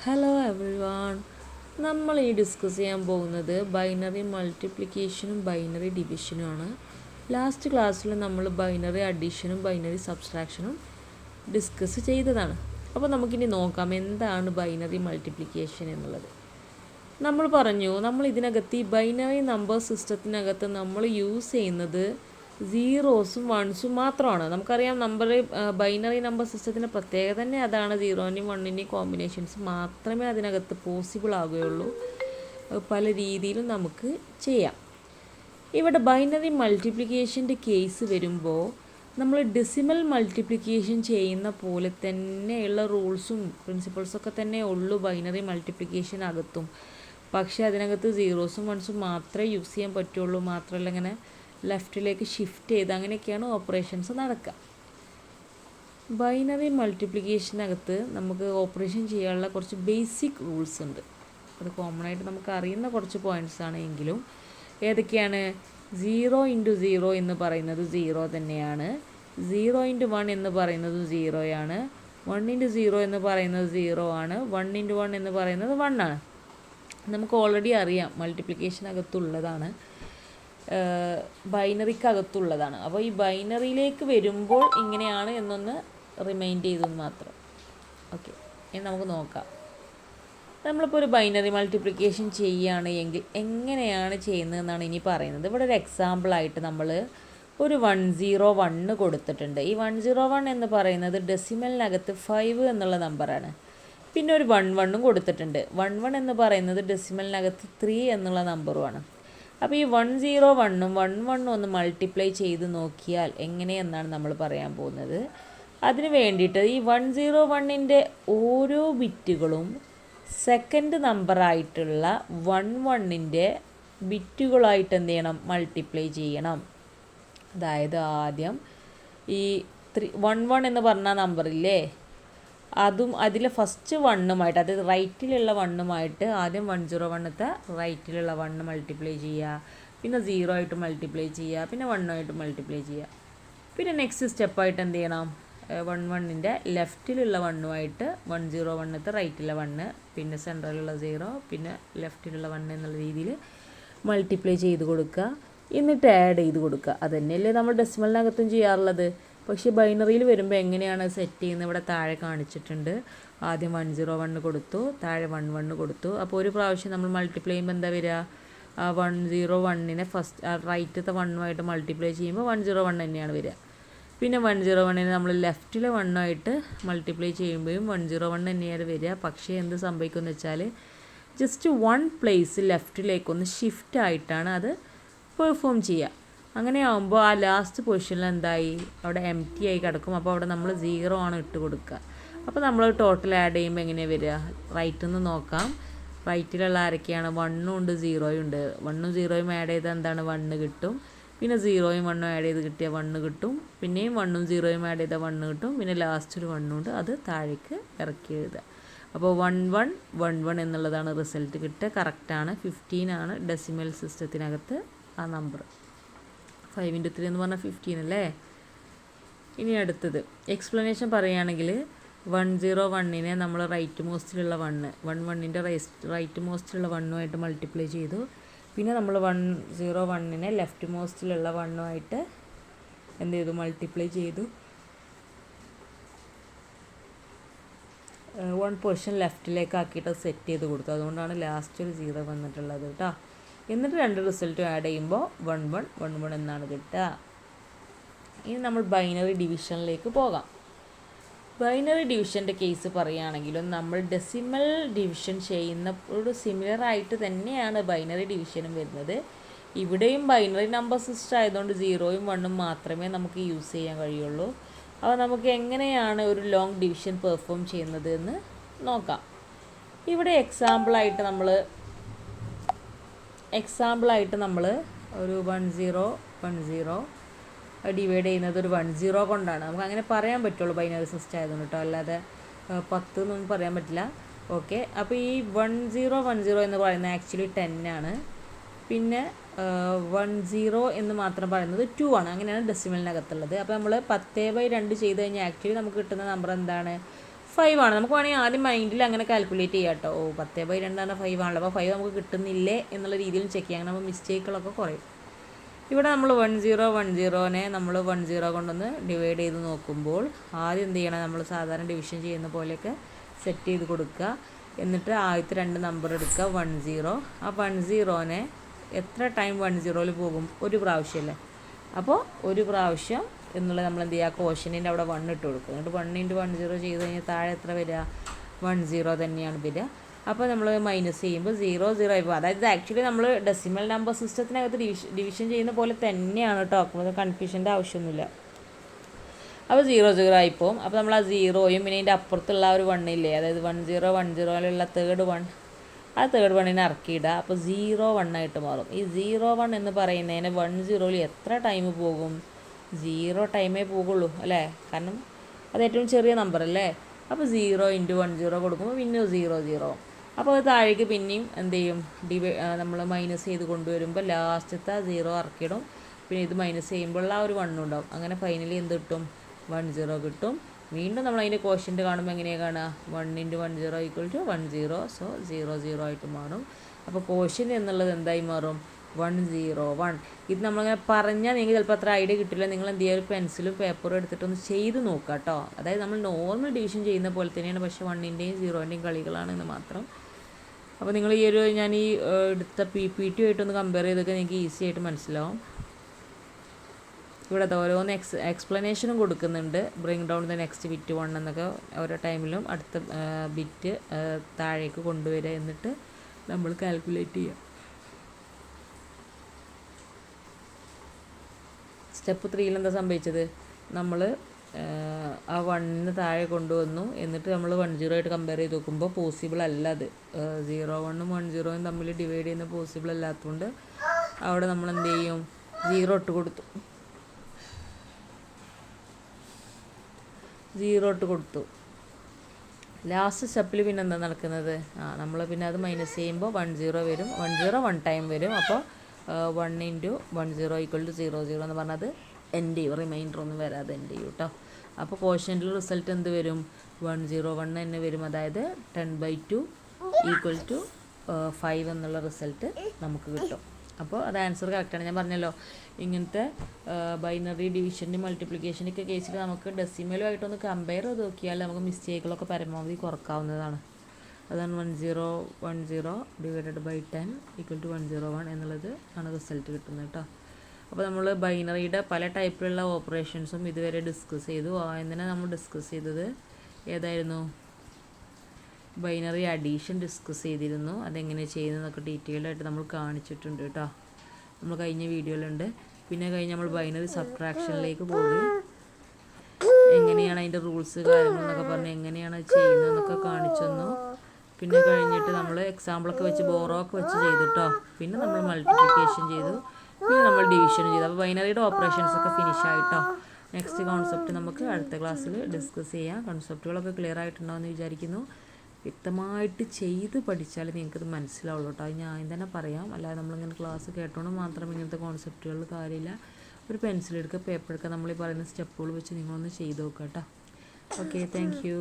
Hello everyone. നമ്മൾ ഈ discuss ചെയ്യാൻ പോകുന്നത് ബൈനറി മൾട്ടിപ്ലിക്കേഷനും ബൈനറി ഡിവിഷനുമാണ്. ലാസ്റ്റ് ക്ലാസ്സിൽ നമ്മൾ ബൈനറി അഡീഷനും ബൈനറി സബ്സ്ട്രാക്ഷനും ഡിസ്കസ് ചെയ്തതാണ്. അപ്പോൾ നമുക്കിനി നോക്കാം എന്താണ് ബൈനറി മൾട്ടിപ്ലിക്കേഷൻ എന്നുള്ളത്. നമ്മൾ പറഞ്ഞു, നമ്മൾ ഇതിനകത്ത് ഈ ബൈനറി നമ്പർ സിസ്റ്റത്തിനകത്ത് നമ്മൾ യൂസ് ചെയ്യുന്നത് സീറോസും വൺസും മാത്രമാണ്. നമുക്കറിയാം ബൈനറി നമ്പർ സിസ്റ്റത്തിൻ്റെ പ്രത്യേകത തന്നെ അതാണ്. സീറോൻ്റെയും വണ്ണിൻ്റെയും കോമ്പിനേഷൻസ് മാത്രമേ അതിനകത്ത് പോസിബിൾ ആകുകയുള്ളൂ. പല രീതിയിലും നമുക്ക് ചെയ്യാം. ഇവിടെ ബൈനറി മൾട്ടിപ്ലിക്കേഷൻ്റെ കേസ് വരുമ്പോൾ നമ്മൾ ഡെസിമൽ മൾട്ടിപ്ലിക്കേഷൻ ചെയ്യുന്ന പോലെ തന്നെയുള്ള റൂൾസും പ്രിൻസിപ്പിൾസൊക്കെ തന്നെ ഉള്ളൂ ബൈനറി മൾട്ടിപ്ലിക്കേഷനകത്തും. പക്ഷേ അതിനകത്ത് സീറോസും വൺസും മാത്രമേ യൂസ് ചെയ്യാൻ പറ്റുള്ളൂ. മാത്രമല്ല ഇങ്ങനെ ലെഫ്റ്റിലേക്ക് ഷിഫ്റ്റ് ചെയ്ത് അങ്ങനെയൊക്കെയാണ് ഓപ്പറേഷൻസ് നടക്കുക. ബൈനറി മൾട്ടിപ്ലിക്കേഷനകത്ത് നമുക്ക് ഓപ്പറേഷൻ ചെയ്യാനുള്ള കുറച്ച് ബേസിക് റൂൾസ് ഉണ്ട്. അത് കോമൺ ആയിട്ട് നമുക്ക് അറിയുന്ന കുറച്ച് പോയിൻറ്റ്സ് ആണ്. എങ്കിലും ഏതൊക്കെയാണ്? 0 × 0 എന്ന് പറയുന്നത് 0 തന്നെയാണ്. 0 × 1 എന്ന് പറയുന്നത് 0 ആണ്. 1 × 0 എന്ന് പറയുന്നത് 0 ആണ്. 1 × 1 എന്ന് പറയുന്നത് 1 ആണ്. നമുക്ക് ഓൾറെഡി അറിയാം, മൾട്ടിപ്ലിക്കേഷനകത്തുള്ളതാണ്, ബൈനറിക്കകത്തുള്ളതാണ്. അപ്പോൾ ഈ ബൈനറിയിലേക്ക് വരുമ്പോൾ ഇങ്ങനെയാണ് എന്നൊന്ന് റിമൈൻഡ് ചെയ്തെന്ന് മാത്രം. ഓക്കെ, ഇനി നമുക്ക് നോക്കാം. നമ്മളിപ്പോൾ ഒരു ബൈനറി മൾട്ടിപ്ലിക്കേഷൻ ചെയ്യുകയാണ് എങ്കിൽ എങ്ങനെയാണ് ചെയ്യുന്നതെന്നാണ് ഇനി പറയുന്നത്. ഇവിടെ ഒരു എക്സാമ്പിളായിട്ട് നമ്മൾ ഒരു 101 കൊടുത്തിട്ടുണ്ട്. ഈ 101 എന്ന് പറയുന്നത് ഡെസിമലിനകത്ത് 5 എന്നുള്ള നമ്പറാണ്. പിന്നെ ഒരു 11 കൊടുത്തിട്ടുണ്ട്. 11 എന്ന് പറയുന്നത് ഡെസിമലിനകത്ത് 3 എന്നുള്ള നമ്പറുമാണ്. അപ്പോൾ ഈ 101ഉം 11ഉം ഒന്ന് മൾട്ടിപ്ലൈ ചെയ്ത് നോക്കിയാൽ എങ്ങനെയെന്നാണ് നമ്മൾ പറയാൻ പോകുന്നത്. അതിന് വേണ്ടിയിട്ട് ഈ 101ൻ്റെ ഓരോ ബിറ്റുകളും സെക്കൻഡ് നമ്പറായിട്ടുള്ള 11ൻ്റെ ബിറ്റുകളായിട്ട് എന്ത് ചെയ്യണം? മൾട്ടിപ്ലൈ ചെയ്യണം. അതായത് ആദ്യം ഈ 11 എന്ന് പറഞ്ഞ നമ്പറില്ലേ, അതും അതിൽ ഫസ്റ്റ് 1ഉമായിട്ട്, അതായത് റൈറ്റിലുള്ള 1ഉമായിട്ട് ആദ്യം 101ത്തെ റൈറ്റിലുള്ള 1 മൾട്ടിപ്ലൈ ചെയ്യുക. പിന്നെ 0 ആയിട്ട് മൾട്ടിപ്ലൈ ചെയ്യുക. പിന്നെ 1 ആയിട്ട് മൾട്ടിപ്ലൈ ചെയ്യുക. പിന്നെ നെക്സ്റ്റ് സ്റ്റെപ്പായിട്ട് എന്ത് ചെയ്യണം? 11ൻ്റെ ലെഫ്റ്റിലുള്ള 1ഉമായിട്ട് 101ത്തെ റൈറ്റിലുള്ള 1, പിന്നെ സെൻട്രലുള്ള 0, പിന്നെ ലെഫ്റ്റിലുള്ള 1 എന്നുള്ള രീതിയിൽ മൾട്ടിപ്ലൈ ചെയ്ത് കൊടുക്കുക. എന്നിട്ട് ആഡ് ചെയ്ത് കൊടുക്കുക. അതുതന്നെയല്ലേ നമ്മൾ ഡെസിമലിനകത്തും ചെയ്യാറുള്ളത്. പക്ഷേ ബൈനറിയിൽ വരുമ്പോൾ എങ്ങനെയാണ് സെറ്റ് ചെയ്യുന്നത്? ഇവിടെ താഴെ കാണിച്ചിട്ടുണ്ട്. ആദ്യം 101 കൊടുത്തു, താഴെ 11 കൊടുത്തു. അപ്പോൾ ഒരു പ്രാവശ്യം നമ്മൾ മൾട്ടിപ്ലൈ ചെയ്യുമ്പോൾ എന്താ വരിക? 101നെ ഫസ്റ്റ് റൈറ്റത്തെ 1ഉമായിട്ട് മൾട്ടിപ്ലൈ ചെയ്യുമ്പോൾ 101 തന്നെയാണ് വരിക. പിന്നെ 101നെ നമ്മൾ ലെഫ്റ്റിലെ 1ആയിട്ട് മൾട്ടിപ്ലൈ ചെയ്യുമ്പോഴും 101 തന്നെയാണ് വരിക. പക്ഷേ എന്ത് സംഭവിക്കുമെന്ന് വെച്ചാൽ ജസ്റ്റ് 1 പ്ലേസ് ലെഫ്റ്റിലേക്കൊന്ന് ഷിഫ്റ്റ് ആയിട്ടാണ് അത് പെർഫോം ചെയ്യുക. അങ്ങനെ ആകുമ്പോൾ ആ ലാസ്റ്റ് പൊസിഷനിൽ എന്തായി? അവിടെ എം ടി ആയി കിടക്കും. അപ്പോൾ അവിടെ നമ്മൾ 0 ആണ് ഇട്ട് കൊടുക്കുക. അപ്പോൾ നമ്മൾ ടോട്ടൽ ആഡ് ചെയ്യുമ്പോൾ എങ്ങനെയാണ് വരിക? റൈറ്റിൽ നിന്ന് നോക്കാം. റൈറ്റിലുള്ള ആരൊക്കെയാണ്? 1ഉം ഉണ്ട്, 0യും ഉണ്ട്. 1ഉം 0യും ആഡ് ചെയ്താൽ എന്താണ്? 1 കിട്ടും. പിന്നെ 0യും 1ഉം ആഡ് ചെയ്ത് കിട്ടിയാൽ 1 കിട്ടും. പിന്നെയും 1ഉം 0യും ആഡ് ചെയ്താൽ 1 കിട്ടും. പിന്നെ ലാസ്റ്റ് ഒരു 1 ഉണ്ട്, അത് താഴേക്ക് ഇറക്കി എഴുതുക. അപ്പോൾ 1111 എന്നുള്ളതാണ് റിസൾട്ട് കിട്ടുക. കറക്റ്റാണ്. 15 ആണ് ഡെസിമൽ സിസ്റ്റത്തിനകത്ത് ആ നമ്പർ. 5 × 3 എന്ന് പറഞ്ഞാൽ 15 അല്ലേ? ഇനി അടുത്തത് എക്സ്പ്ലനേഷൻ പറയുകയാണെങ്കിൽ 101നെ നമ്മൾ റൈറ്റ് മോസ്റ്റിലുള്ള 11ൻ്റെ റൈറ്റ് മോസ്റ്റിലുള്ള 1ഉമായിട്ട് മൾട്ടിപ്ലൈ ചെയ്തു. പിന്നെ നമ്മൾ 101നെ ലെഫ്റ്റ് മോസ്റ്റിലുള്ള 1ഉമായിട്ട് എന്ത് ചെയ്തു? മൾട്ടിപ്ലൈ ചെയ്തു. 1 പൊസിഷൻ ലെഫ്റ്റിലേക്ക് ആക്കിയിട്ട് സെറ്റ് ചെയ്ത് കൊടുത്തു. അതുകൊണ്ടാണ് ലാസ്റ്റ് ഒരു 0 വന്നിട്ടുള്ളത് കേട്ടോ. എന്നിട്ട് 2 റിസൾട്ടും ആഡ് ചെയ്യുമ്പോൾ 1111 എന്നാണ് കിട്ടുക. ഇനി നമ്മൾ ബൈനറി ഡിവിഷനിലേക്ക് പോകാം. ബൈനറി ഡിവിഷൻ്റെ കേസ് പറയുകയാണെങ്കിലും നമ്മൾ ഡെസിമൽ ഡിവിഷൻ ചെയ്യുന്നതോട് സിമിലർ ആയിട്ട് തന്നെയാണ് ബൈനറി ഡിവിഷനും വരുന്നത്. ഇവിടെയും ബൈനറി നമ്പർ സിസ്റ്റം ആയതുകൊണ്ട് 0യും 1ഉം മാത്രമേ നമുക്ക് യൂസ് ചെയ്യാൻ കഴിയുള്ളൂ. അപ്പോൾ നമുക്ക് എങ്ങനെയാണ് ഒരു ലോങ് ഡിവിഷൻ പെർഫോം ചെയ്യുന്നത് എന്ന് നോക്കാം. ഇവിടെ എക്സാമ്പിളായിട്ട് നമ്മൾ ഒരു 1010 ഡിവൈഡ് ചെയ്യുന്നത് ഒരു 10 കൊണ്ടാണ്. നമുക്ക് അങ്ങനെ പറയാൻ പറ്റുള്ളൂ ബൈനറി സിസ്റ്റം ആയതുകൊണ്ട് കേട്ടോ, അല്ലാതെ 10 എന്നൊന്നും പറയാൻ പറ്റില്ല. ഓക്കെ, അപ്പോൾ ഈ 1010 എന്ന് പറയുന്നത് ആക്ച്വലി 10 ആണ്. പിന്നെ 10 എന്ന് മാത്രം പറയുന്നത് 2 ആണ്. അങ്ങനെയാണ് ഡെസിമലിനകത്തുള്ളത്. അപ്പോൾ നമ്മൾ 10/2 ചെയ്ത് കഴിഞ്ഞാൽ ആക്ച്വലി നമുക്ക് കിട്ടുന്ന നമ്പർ എന്താണ്? 5 ആണ്. നമുക്ക് വേണമെങ്കിൽ ആദ്യം മൈൻഡിൽ അങ്ങനെ കാൽക്കുലേറ്റ് ചെയ്യാം കേട്ടോ. 10/2 5 ആണല്ലോ, അപ്പോൾ 5 നമുക്ക് കിട്ടുന്നില്ലേ എന്നുള്ള രീതിയിൽ ചെക്ക് ചെയ്യാം. നമ്മൾ മിസ്റ്റേക്കുകളൊക്കെ കുറയും. ഇവിടെ നമ്മൾ 1010നെ നമ്മൾ 10 കൊണ്ടൊന്ന് ഡിവൈഡ് ചെയ്ത് നോക്കുമ്പോൾ ആദ്യം എന്ത് ചെയ്യണം, നമ്മൾ സാധാരണ ഡിവിഷൻ ചെയ്യുന്ന പോലെയൊക്കെ സെറ്റ് ചെയ്ത് കൊടുക്കുക. എന്നിട്ട് ആദ്യത്തെ 2 നമ്പർ എടുക്കുക, 10. ആ 10നെ എത്ര ടൈം 10ൽ പോകും? ഒരു പ്രാവശ്യമല്ലേ. അപ്പോൾ ഒരു പ്രാവശ്യം എന്നുള്ളത് നമ്മൾ എന്ത് ചെയ്യുക, കോഷ്യൻ്റെ അവിടെ 1 ഇട്ട് കൊടുക്കുക. എന്നിട്ട് 1 × 10 ചെയ്ത് കഴിഞ്ഞാൽ താഴെ എത്ര വരിക? 10 തന്നെയാണ് വരിക. അപ്പോൾ നമ്മൾ മൈനസ് ചെയ്യുമ്പോൾ 0 ആയി പോകും. അതായത് ആക്ച്വലി നമ്മൾ ഡെസിമൽ നമ്പർ സിസ്റ്റത്തിനകത്ത് ഡിവിഷൻ ചെയ്യുന്ന പോലെ തന്നെയാണ് കേട്ടോ. അപ്പോൾ കൺഫ്യൂഷൻ്റെ ആവശ്യമൊന്നുമില്ല. അപ്പോൾ 0 ആയിപ്പോവും. അപ്പോൾ നമ്മൾ ആ 0യും പിന്നെ അതിൻ്റെ അപ്പുറത്തുള്ള ഒരു 1 ഇല്ലേ, അതായത് 1010ലുള്ള തേർഡ് 1, ആ തേർഡ് 1നെ ഇറക്കിയിടുക. അപ്പോൾ 01 ആയിട്ട് മാറും. ഈ 01 എന്ന് പറയുന്നതിന് 10ൽ എത്ര ടൈം പോകും? 0 ടൈമേ പോകുള്ളൂ അല്ലേ, കാരണം അത് ഏറ്റവും ചെറിയ നമ്പർ അല്ലേ. അപ്പോൾ 0 × 10 കൊടുക്കുമ്പോൾ പിന്നെ 0. അപ്പോൾ അത് താഴേക്ക് പിന്നെയും എന്ത് ചെയ്യും, നമ്മൾ മൈനസ് ചെയ്ത് കൊണ്ടുവരുമ്പോൾ ലാസ്റ്റത്തെ 0 ഇറക്കിയിടും. പിന്നെ ഇത് മൈനസ് ചെയ്യുമ്പോൾ ആ ഒരു 1 ഉണ്ടാവും. അങ്ങനെ ഫൈനലി എന്ത് കിട്ടും? 10 കിട്ടും. വീണ്ടും നമ്മൾ അതിൻ്റെ കോഷ്യൻ്റ് കാണുമ്പോൾ എങ്ങനെയാണ് കാണുക? 1 × 10 = 10. സോ 00 ആയിട്ട് മാറും. അപ്പോൾ കോഷ്യൻ്റ് എന്നുള്ളത് എന്തായി മാറും? 101. ഇത് നമ്മളിങ്ങനെ പറഞ്ഞാൽ നിങ്ങൾക്ക് ചിലപ്പോൾ അത്ര ഐഡിയ കിട്ടില്ല. നിങ്ങൾ എന്ത് ചെയ്യുക, ഒരു പെൻസിലും പേപ്പറും എടുത്തിട്ടൊന്ന് ചെയ്ത് നോക്കുക കേട്ടോ. അതായത് നമ്മൾ നോർമൽ ഡിവിഷൻ ചെയ്യുന്ന പോലെ തന്നെയാണ്, പക്ഷേ 1ൻ്റെയും 0ൻ്റെയും കളികളാണെന്ന് മാത്രം. അപ്പോൾ നിങ്ങൾ ഈ ഒരു ഞാൻ ഈ എടുത്ത PPT ആയിട്ടൊന്ന് കമ്പയർ ചെയ്തൊക്കെ നിങ്ങൾക്ക് ഈസി ആയിട്ട് മനസ്സിലാവും. ഇവിടെ ഓരോന്ന് എക്സ്പ്ലനേഷനും കൊടുക്കുന്നുണ്ട്. Bring down the next bit 1 എന്നൊക്കെ ഓരോ ടൈമിലും അടുത്ത ബിറ്റ് താഴേക്ക് കൊണ്ടുവരിക, എന്നിട്ട് നമ്മൾ കാൽക്കുലേറ്റ് ചെയ്യുക. സ്റ്റെപ്പ് 3ൽ എന്താ സംഭവിച്ചത്? നമ്മൾ ആ 1 താഴെ കൊണ്ടുവന്നു. എന്നിട്ട് നമ്മൾ 10 ആയിട്ട് കമ്പയർ ചെയ്ത് നോക്കുമ്പോൾ പോസിബിൾ അല്ല. അത് 01ഉം 10ഉം തമ്മിൽ ഡിവൈഡ് ചെയ്യുന്ന പോസിബിൾ അല്ലാത്തതുകൊണ്ട് അവിടെ നമ്മൾ എന്ത് ചെയ്യും? 0 ഇട്ട് കൊടുത്തു. 0 ഇട്ട് കൊടുത്തു. ലാസ്റ്റ് സ്റ്റെപ്പിൽ പിന്നെ എന്താ നടക്കുന്നത്? നമ്മൾ പിന്നെ അത് മൈനസ് ചെയ്യുമ്പോൾ 10 വരും. 10 1 ടൈം വരും. അപ്പോൾ 1 × 10 = 00 എന്ന് പറഞ്ഞത് എൻഡ് ചെയ്യും. റിമൈൻഡർ ഒന്നും വരാതെ എൻഡ് ചെയ്യും കേട്ടോ. അപ്പോൾ കോഷ്യൻ്റിൽ റിസൾട്ട് എന്ത് വരും? 101 തന്നെ വരും. അതായത് 10/2 = 5 എന്നുള്ള റിസൾട്ട് നമുക്ക് കിട്ടും. അപ്പോൾ അത് ആൻസർ കറക്റ്റാണ്. ഞാൻ പറഞ്ഞല്ലോ, ഇങ്ങനത്തെ ബൈനറി ഡിവിഷൻ്റെ മൾട്ടിപ്ലിക്കേഷനൊക്കെ കേസിൽ നമുക്ക് ഡെസിമലുമായിട്ടൊന്ന് കമ്പയർ ചെയ്ത് നോക്കിയാൽ നമുക്ക് മിസ്റ്റേക്കുകളൊക്കെ പരമാവധി കുറക്കാവുന്നതാണ്. അതാണ് 1010 / 10 = 101 എന്നുള്ളത് ആണ് റിസൾട്ട് കിട്ടുന്നത് കേട്ടോ. അപ്പോൾ നമ്മൾ ബൈനറിയുടെ പല ടൈപ്പിലുള്ള ഓപ്പറേഷൻസും ഇതുവരെ ഡിസ്കസ് ചെയ്തു. എന്തിനാ നമ്മൾ ഡിസ്കസ് ചെയ്തത്? ഏതായിരുന്നു? ബൈനറി അഡീഷൻ ഡിസ്കസ് ചെയ്തിരുന്നു. അതെങ്ങനെ ചെയ്യുന്നതൊക്കെ ഡീറ്റെയിൽഡ് ആയിട്ട് നമ്മൾ കാണിച്ചിട്ടുണ്ട് കേട്ടോ. നമ്മൾ കഴിഞ്ഞ വീഡിയോയിലുണ്ട്. പിന്നെ കഴിഞ്ഞ് നമ്മൾ ബൈനറി സബ്ട്രാക്ഷനിലേക്ക് പോവുകയും എങ്ങനെയാണ് അതിൻ്റെ റൂൾസ് കാര്യങ്ങളെന്നൊക്കെ പറഞ്ഞ് എങ്ങനെയാണ് ചെയ്യുന്നതെന്നൊക്കെ കാണിച്ചു തന്നു. പിന്നെ കഴിഞ്ഞിട്ട് നമ്മൾ എക്സാമ്പിളൊക്കെ വെച്ച് ബോറോ ഒക്കെ വെച്ച് ചെയ്തു കേട്ടോ. പിന്നെ നമ്മൾ മൾട്ടിപ്ലിക്കേഷൻ ചെയ്തു. പിന്നെ നമ്മൾ ഡിവിഷൻ ചെയ്തു. അപ്പോൾ ബൈനറിയുടെ ഓപ്പറേഷൻസൊക്കെ ഫിനിഷ് ആയിട്ടോ. നെക്സ്റ്റ് കോൺസെപ്റ്റ് നമുക്ക് അടുത്ത ക്ലാസ്സിൽ ഡിസ്കസ് ചെയ്യാം. കോൺസെപ്റ്റുകളൊക്കെ ക്ലിയർ ആയിട്ടുണ്ടാവുമെന്ന് വിചാരിക്കുന്നു. വ്യക്തമായിട്ട് ചെയ്ത് പഠിച്ചാൽ നിങ്ങൾക്കത് മനസ്സിലാവുള്ളൂ കേട്ടോ. അത് ഞാൻ തന്നെ പറയാം. അല്ലാതെ നമ്മളിങ്ങനെ ക്ലാസ് കേട്ടോണ്ട് മാത്രം ഇങ്ങനത്തെ കോൺസെപ്റ്റുകൾ കാര്യമില്ല. ഒരു പെൻസിലെടുക്കുക, പേപ്പർ എടുക്കുക, നമ്മൾ ഈ പറയുന്ന സ്റ്റെപ്പുകൾ വെച്ച് നിങ്ങളൊന്ന് ചെയ്ത് നോക്കുക കേട്ടോ. Okay, thank you.